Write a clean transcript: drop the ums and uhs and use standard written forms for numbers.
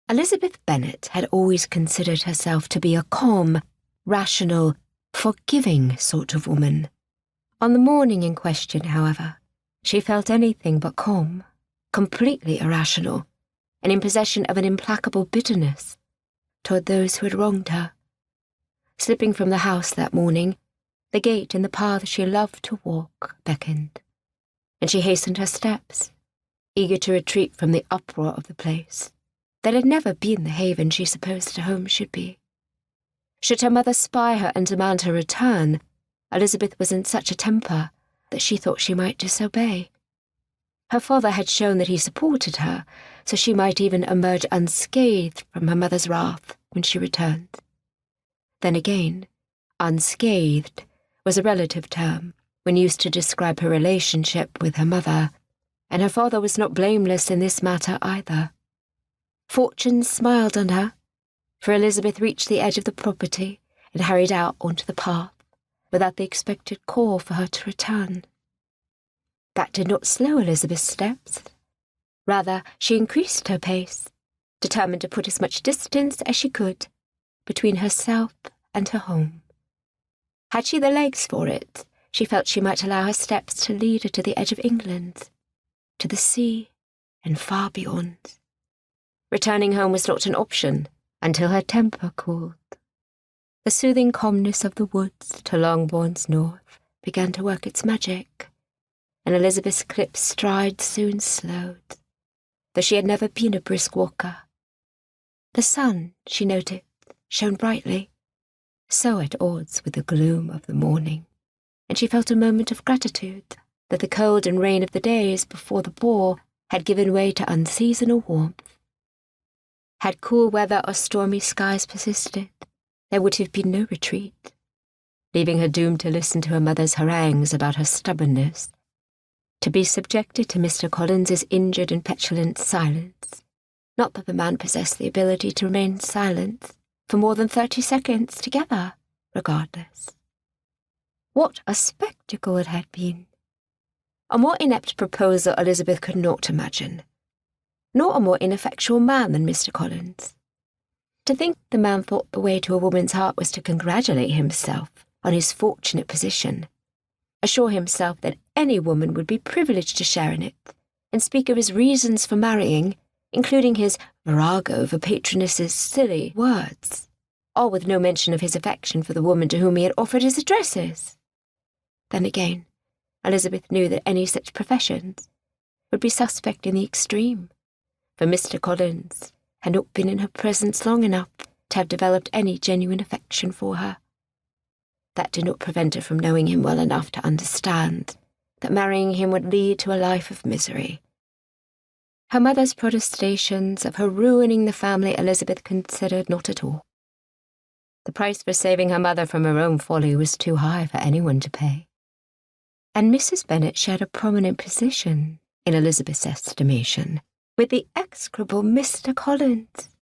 Elizabeth Bennet had always considered herself to be a calm, rational, forgiving sort of woman. On the morning in question, however, she felt anything but calm, completely irrational, and in possession of an implacable bitterness toward those who had wronged her. Slipping from the house that morning, the gate in the path she loved to walk beckoned, and she hastened her steps, eager to retreat from the uproar of the place that had never been the haven she supposed her home should be. Should her mother spy her and demand her return, Elizabeth was in such a temper that she thought she might disobey. Her father had shown that he supported her, so she might even emerge unscathed from her mother's wrath when she returned. Then again, unscathed was a relative term when used to describe her relationship with her mother, and her father was not blameless in this matter either. Fortune smiled on her, for Elizabeth reached the edge of the property and hurried out onto the path without the expected call for her to return. That did not slow Elizabeth's steps. Rather, she increased her pace, determined to put as much distance as she could between herself and her home. Had she the legs for it, she felt she might allow her steps to lead her to the edge of England, to the sea, and far beyond. Returning home was not an option until her temper cooled. The soothing calmness of the woods to Longbourn's north began to work its magic, and Elizabeth's clipped stride soon slowed, though she had never been a brisk walker. The sun, she noted, shone brightly, so at odds with the gloom of the morning, and she felt a moment of gratitude that the cold and rain of the days before the ball had given way to unseasonal warmth. Had cool weather or stormy skies persisted, there would have been no retreat, leaving her doomed to listen to her mother's harangues about her stubbornness, to be subjected to Mr. Collins's injured and petulant silence. Not that the man possessed the ability to remain silent for more than 30 seconds together, regardless. What a spectacle it had been! A more inept proposal Elizabeth could not imagine, nor a more ineffectual man than Mr. Collins. To think the man thought the way to a woman's heart was to congratulate himself on his fortunate position, assure himself that any woman would be privileged to share in it, and speak of his reasons for marrying, including his virago of a patroness's silly words, all with no mention of his affection for the woman to whom he had offered his addresses. Then again, Elizabeth knew that any such professions would be suspect in the extreme, for Mr. Collins had not been in her presence long enough to have developed any genuine affection for her. That did not prevent her from knowing him well enough to understand that marrying him would lead to a life of misery. Her mother's protestations of her ruining the family Elizabeth considered not at all. The price for saving her mother from her own folly was too high for anyone to pay. And Mrs. Bennet shared a prominent position in Elizabeth's estimation with the execrable Mr. Collins.